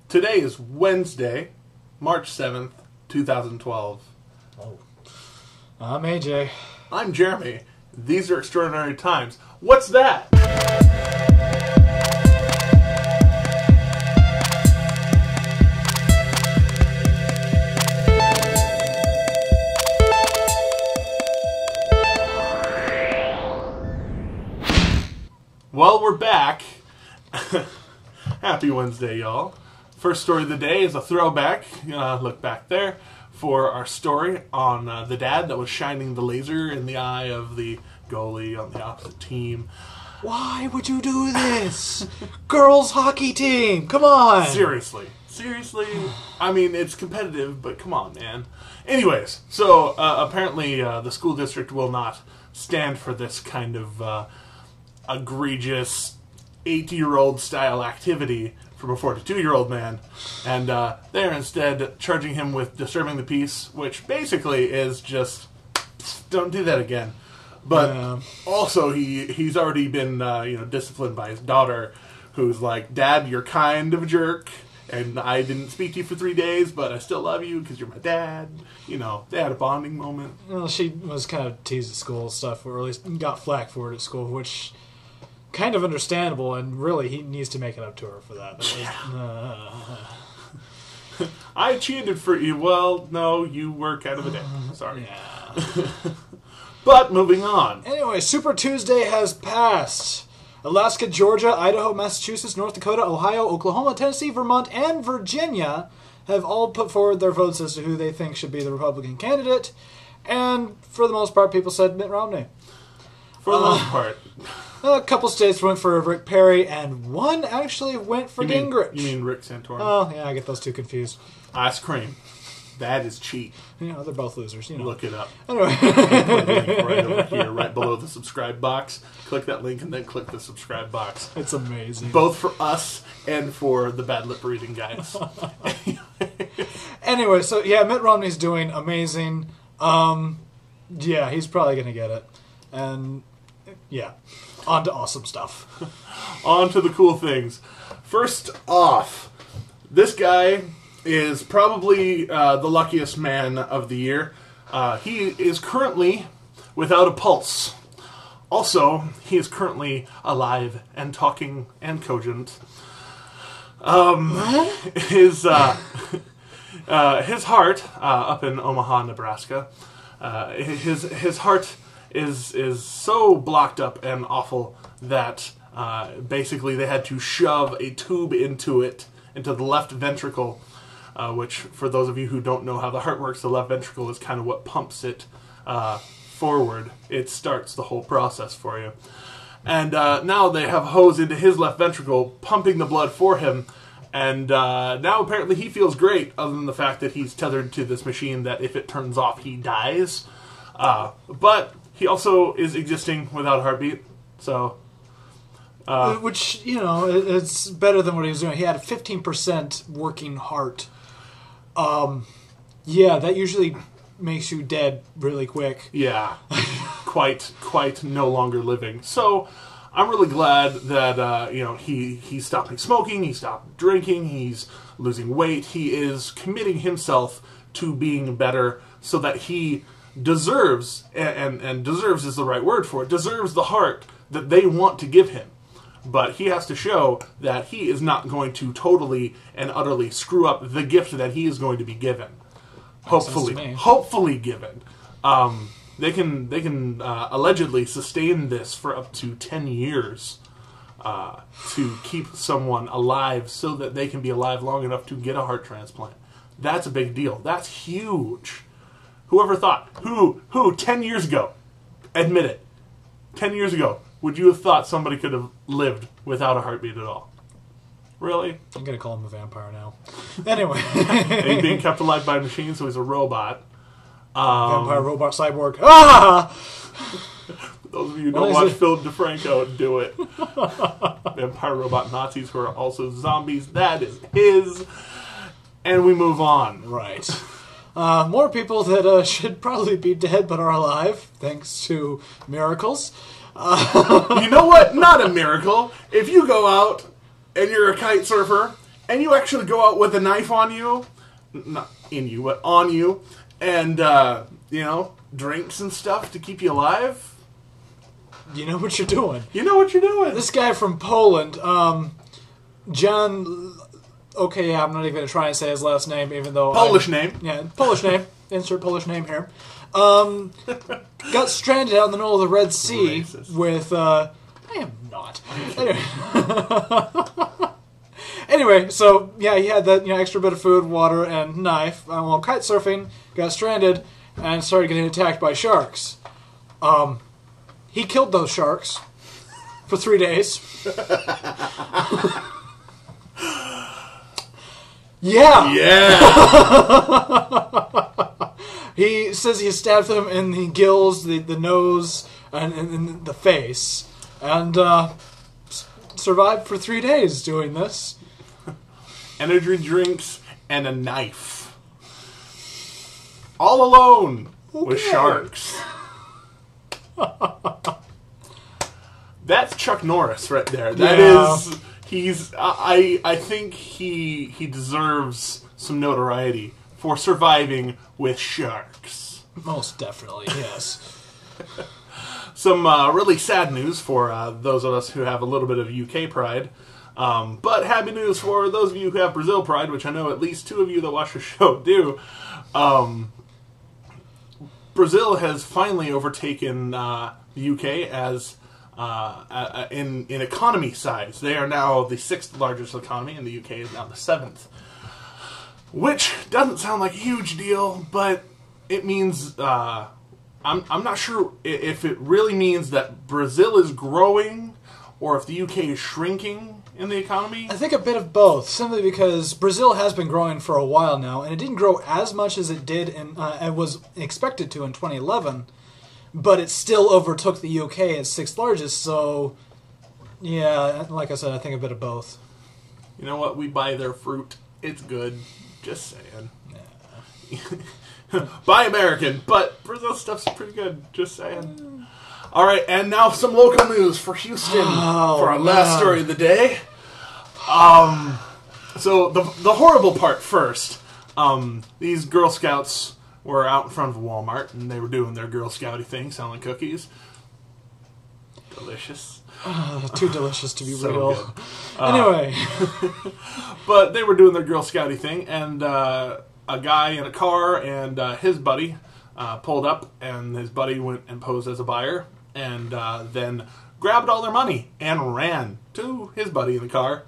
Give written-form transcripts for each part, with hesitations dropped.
Today is Wednesday, March 7th, 2012. Oh. I'm AJ. I'm Jeremy. These are extraordinary times. What's that? Well, we're back. Happy Wednesday, y'all. First story of the day is a throwback. Look back there for our story on the dad that was shining the laser in the eye of the goalie on the opposite team. Why would you do this? Girls hockey team, come on. Seriously. I mean, it's competitive, but come on, man. Anyways, so apparently the school district will not stand for this kind of egregious 80-year-old style activity from a 42-year-old man, and they're instead charging him with disturbing the peace, which basically is just don't do that again. But also he's already been disciplined by his daughter, who's like, "Dad, you're kind of a jerk, and I didn't speak to you for 3 days, but I still love you because you're my dad." You know, they had a bonding moment. Well, she was kind of teased at school stuff, or at least got flack for it at school, which kind of understandable, and really he needs to make it up to her for that. I cheated for you. Well, no, you were kind of a dick. Sorry. Yeah. But moving on. Anyway, Super Tuesday has passed. Alaska, Georgia, Idaho, Massachusetts, North Dakota, Ohio, Oklahoma, Tennessee, Vermont, and Virginia have all put forward their votes as to who they think should be the Republican candidate. And for the most part, people said Mitt Romney. For the most part. A couple states went for Rick Perry, and one actually went for Gingrich. You mean Rick Santorum? Oh, yeah, I get those two confused. Ice cream. That is cheap. You know, they're both losers. You know. Look it up. Anyway. Click the link right over here, right below the subscribe box. Click that link and then click the subscribe box. It's amazing. Both for us and for the bad lip reading guys. Anyway, so yeah, Mitt Romney's doing amazing. Yeah, he's probably going to get it. And yeah, on to awesome stuff. On to the cool things. First off, this guy is probably the luckiest man of the year. He is currently without a pulse. Also, he is currently alive and talking and cogent. His heart up in Omaha, Nebraska. His heart is so blocked up and awful that basically they had to shove a tube into the left ventricle, which, for those of you who don't know how the heart works, the left ventricle is kind of what pumps it forward. It starts the whole process for you. And now they have a hose into his left ventricle, pumping the blood for him. And now apparently he feels great, other than the fact that he's tethered to this machine that if it turns off, he dies. But he also is existing without a heartbeat, so... which, you know, it's better than what he was doing. He had a 15% working heart. Yeah, that usually makes you dead really quick. Yeah, quite no longer living. So I'm really glad that he stopped smoking, he stopped drinking, he's losing weight, he is committing himself to being better, so that he deserves, and deserves is the right word for it, deserves the heart that they want to give him. But he has to show that he is not going to totally and utterly screw up the gift that he is going to be given. Hopefully given. They can allegedly sustain this for up to 10 years to keep someone alive so that they can be alive long enough to get a heart transplant. That's a big deal. That's huge. Whoever thought? Who 10 years ago? Admit it. 10 years ago, would you have thought somebody could have lived without a heartbeat at all? Really? I'm going to call him a vampire now. Anyway. And he's being kept alive by a machine, so he's a robot. Vampire, robot, cyborg. Ah! For those of you who don't watch Philip DeFranco, do it. Vampire, robot, Nazis who are also zombies. That is his. And we move on. Right. More people that should probably be dead but are alive, thanks to miracles. You know what? Not a miracle. If you go out and you're a kite surfer and you actually go out with a knife on you, not in you, but on you, and, drinks and stuff to keep you alive, You know what you're doing. you know what you're doing. This guy from Poland, John... Okay, yeah, I'm not even going to try and say his last name, even though... Polish name. Yeah, Polish name. Insert Polish name here. Got stranded out in the middle of the Red Sea Racist. with... I am not. Anyway, so, yeah, he had that extra bit of food, water, and knife. While kite surfing, got stranded, and started getting attacked by sharks. He killed those sharks for 3 days. Yeah. He says he stabbed them in the gills, the nose, and in the face, and survived for 3 days doing this. Energy drinks and a knife. All alone with sharks. That's Chuck Norris right there. That is... He's. I think he deserves some notoriety for surviving with sharks. Most definitely, yes. Some really sad news for those of us who have a little bit of UK pride, but happy news for those of you who have Brazil pride, which I know at least 2 of you that watch the show do. Brazil has finally overtaken the UK as. In economy size. They are now the 6th largest economy, and the UK is now the 7th. Which doesn't sound like a huge deal, but it means, I'm not sure if it really means that Brazil is growing, or if the UK is shrinking in the economy. I think a bit of both, simply because Brazil has been growing for a while now, and it didn't grow as much as it did and was expected to in 2011. But it still overtook the UK as 6th largest, so, yeah, like I said, I think a bit of both. You know what? We buy their fruit. It's good. Just saying. Yeah. Buy American, but Brazil stuff's pretty good. Just saying. All right, and now some local news for Houston for our last story of the day. So the horrible part first. These Girl Scouts were out in front of a Walmart, and they were doing their Girl Scouty thing, selling cookies. Delicious. Too delicious to be So real. good. Anyway. But they were doing their Girl Scouty thing, and a guy in a car and his buddy pulled up, and his buddy went and posed as a buyer, and then grabbed all their money and ran to his buddy in the car.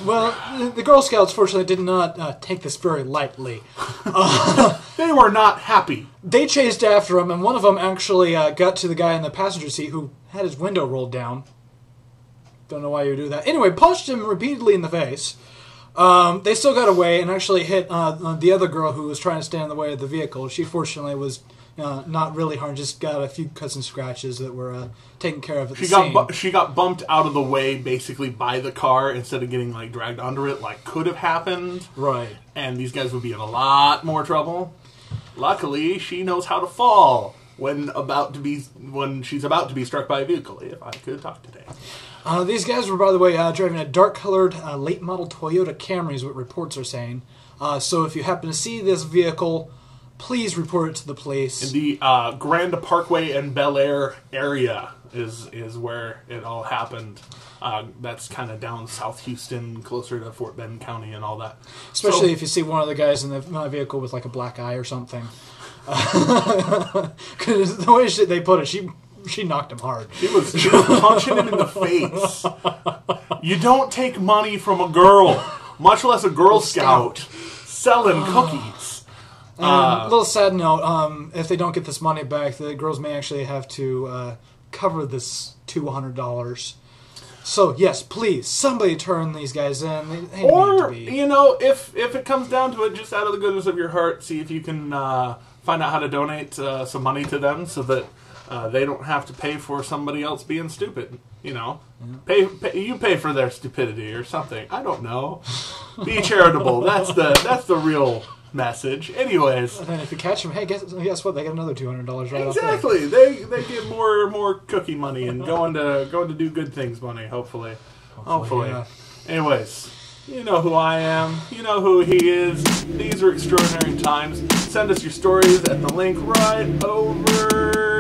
Well, the Girl Scouts, fortunately, did not take this very lightly. They were not happy. They chased after him, and one of them actually got to the guy in the passenger seat who had his window rolled down. Don't know why you would do that. Anyway, punched him repeatedly in the face. They still got away and actually hit the other girl who was trying to stand in the way of the vehicle. She fortunately was not really harmed, just got a few cuts and scratches that were taken care of at the scene. She got bumped out of the way basically by the car instead of getting dragged under it like could have happened. Right. And these guys would be in a lot more trouble. Luckily, she knows how to fall when she's about to be struck by a vehicle, if I could talk today. These guys were, by the way, driving a dark-colored late model Toyota Camry is what reports are saying. So if you happen to see this vehicle, please report it to the police. In the Grand Parkway and Bel Air area is where it all happened. That's kind of down South Houston, closer to Fort Bend County and all that. Especially if you see one of the guys in the vehicle with a black eye or something. Because the way they put it, she knocked him hard. She was punching him in the face. You don't take money from a girl, much less a Girl Scout, selling cookies. A little sad note, if they don't get this money back, the girls may actually have to cover this $200. So, yes, please, somebody turn these guys in. They Or, need to be. if it comes down to it, just out of the goodness of your heart, see if you can find out how to donate some money to them so that they don't have to pay for somebody else being stupid. You pay for their stupidity or something. I don't know. Be charitable. That's the real message. Anyways, And then if you catch them, hey, guess what? They get another $200 right off there. exactly. They get more cookie money and going to do good things money. Hopefully. Yeah. Anyways, You know who I am. You know who he is. These are extraordinary times. Send us your stories at the link right over